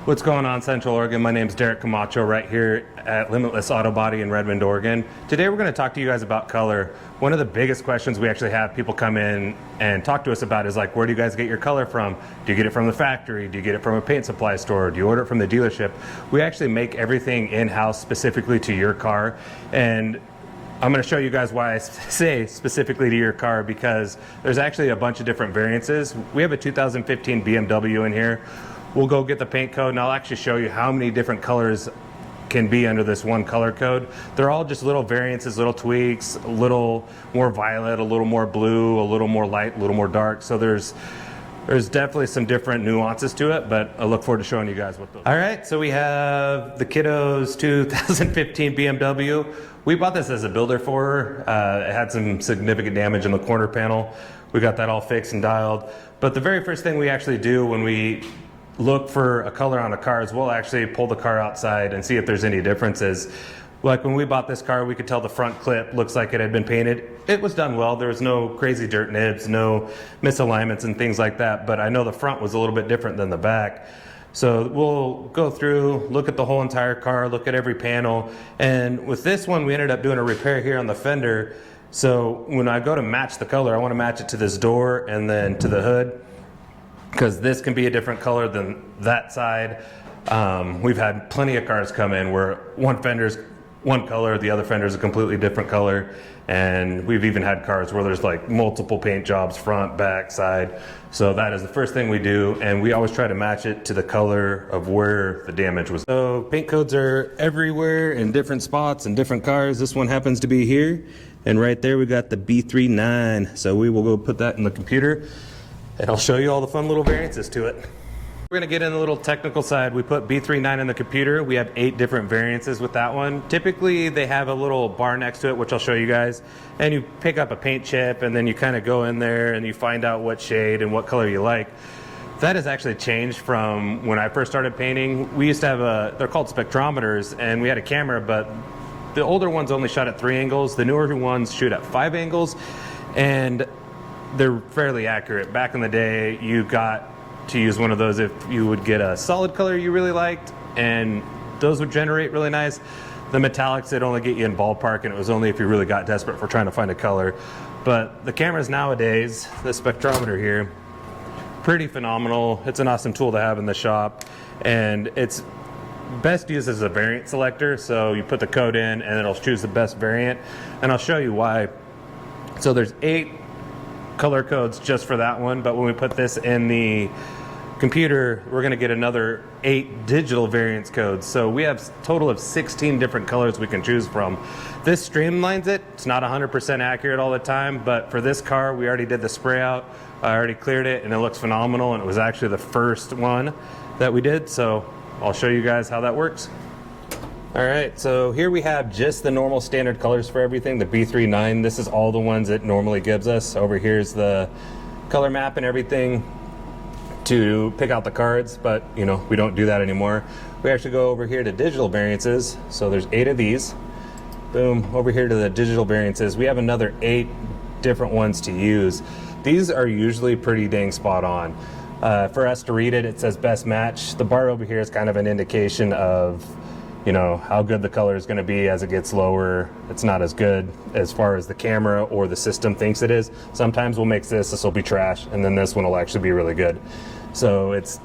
What's going on, Central Oregon? My name's Derek Camacho right here at Limitless Auto Body in Redmond, Oregon. Today we're going to talk to you guys about color. One of the biggest questions we actually have people come in and talk to us about is like, where do you guys get your color from? Do you get it from the factory? Do you get it from a paint supply store? Do you order it from the dealership? We actually make everything in-house specifically to your car, and I'm going to show you guys why I say specifically to your car, because there's actually a bunch of different variances. We have a 2015 BMW in here. We'll go get the paint code and I'll actually show you how many different colors can be under this one color code. They're all just little variances, little tweaks, a little more violet, a little more blue, a little more light, a little more dark. So there's definitely some different nuances to it, but I look forward to showing you guys what those are. All right, so we have the kiddo's 2015 BMW. We bought this as a builder for her. It had some significant damage in the corner panel. We got that all fixed and dialed. But the very first thing we actually do when we look for a color on a car is we'll actually pull the car outside and see if there's any differences. Like when we bought this car, we could tell the front clip looks like it had been painted. It was done well. There was no crazy dirt nibs, no misalignments and things like that, but I know the front was a little bit different than the back. So we'll go through, look at the whole entire car, look at every panel, and with this one we ended up doing a repair here on the fender. So when I go to match the color, I want to match it to this door and then to the hood, because this can be a different color than that side. We've had plenty of cars come in where one fender's one color, the other fender's a completely different color, and we've even had cars where there's like multiple paint jobs, front, back, side. So that is the first thing we do, and we always try to match it to the color of where the damage was. So paint codes are everywhere in different spots and different cars. This one happens to be here, and right there we got the B39. So we will go put that in the computer and I'll show you all the fun little variances to it. We're gonna get in the little technical side. We put B39 in the computer. We have 8 different variances with that one. Typically they have a little bar next to it, which I'll show you guys, and you pick up a paint chip and then you kind of go in there and you find out what shade and what color you like. That has actually changed from when I first started painting. We used to have they're called spectrometers, and we had a camera, but the older ones only shot at 3 angles. The newer ones shoot at 5 angles, and they're fairly accurate. Back in the day, you got to use one of those if you would get a solid color you really liked, and those would generate really nice. The metallics, they'd only get you in ballpark, and it was only if you really got desperate for trying to find a color. But the cameras nowadays, the spectrometer here, pretty phenomenal. It's an awesome tool to have in the shop, and it's best used as a variant selector. So you put the code in and it'll choose the best variant, and I'll show you why. So there's 8 color codes just for that one, but when we put this in the computer, we're going to get another 8 digital variance codes. So we have a total of 16 different colors we can choose from. This streamlines it. It's not 100% accurate all the time, but for this car, we already did the spray out. I already cleared it, and it looks phenomenal, and it was actually the first one that we did, so I'll show you guys how that works. All right, so here we have just the normal standard colors for everything, the B39. This is all the ones it normally gives us. Over here's the color map and everything to pick out the cards, but you know, we don't do that anymore. We actually go over here to digital variances. So there's 8 of these. Boom, over here to the digital variances. We have another 8 different ones to use. These are usually pretty dang spot on. For us to read it, it says best match. The bar over here is kind of an indication of, you know, how good the color is going to be. As it gets lower, it's not as good as far as the camera or the system thinks it is. Sometimes we'll mix this will be trash, and then this one will actually be really good. So it's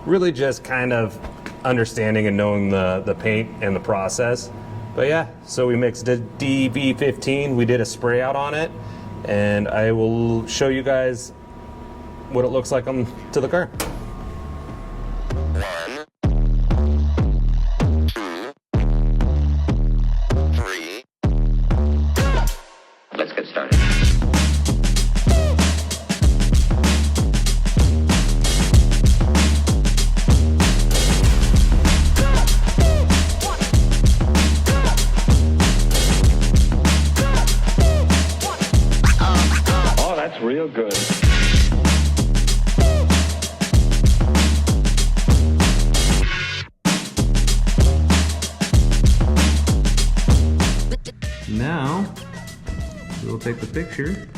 really just kind of understanding and knowing the paint and the process. But yeah, so we mixed DV15, we did a spray out on it, and I will show you guys what it looks like to the car. Let's get started. Oh, that's real good. Now we'll take the picture.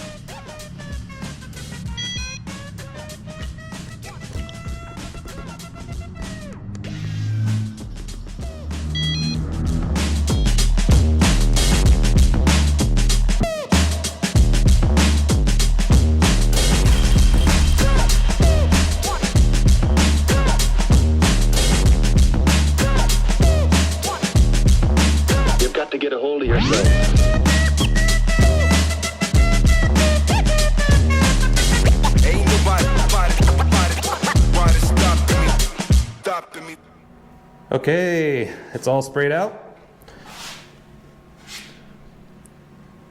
stopping me. Okay, it's all sprayed out.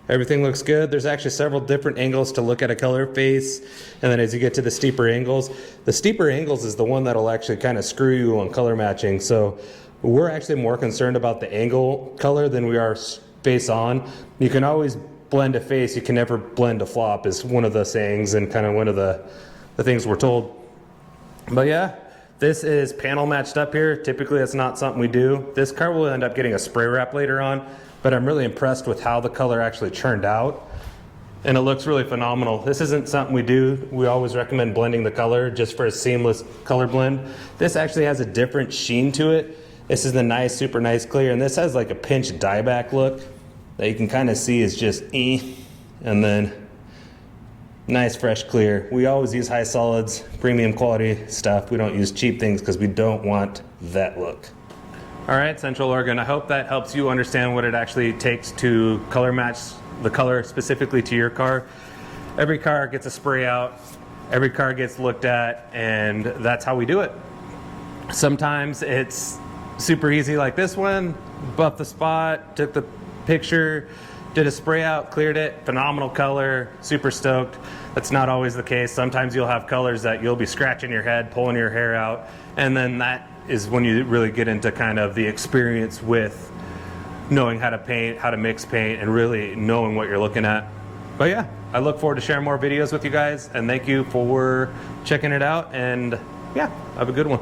Everything looks good. There's actually several different angles to look at a color face, and then as you get to the steeper angles is the one that'll actually kind of screw you on color matching. So we're actually more concerned about the angle color than we are face on. You can always blend a face, you can never blend a flop is one of the sayings and kind of one of the things we're told. But yeah, this is panel matched up here. Typically that's not something we do. This car will end up getting a spray wrap later on, but I'm really impressed with how the color actually turned out, and it looks really phenomenal. This isn't something we do. We always recommend blending the color just for a seamless color blend. This actually has a different sheen to it. This is the nice, super nice clear, and this has like a pinch dieback look that you can kind of see is just and then nice fresh clear. We always use high solids, premium quality stuff. We don't use cheap things because we don't want that look. All right, Central Oregon, I hope that helps you understand what it actually takes to color match the color specifically to your car. Every car gets a spray out, every car gets looked at, and that's how we do it. Sometimes it's super easy like this one, buffed the spot, took the picture, did a spray out, cleared it, phenomenal color, super stoked. That's not always the case. Sometimes you'll have colors that you'll be scratching your head, pulling your hair out, and then that is when you really get into kind of the experience with knowing how to paint, how to mix paint, and really knowing what you're looking at. But yeah, I look forward to sharing more videos with you guys, and thank you for checking it out, and yeah, have a good one.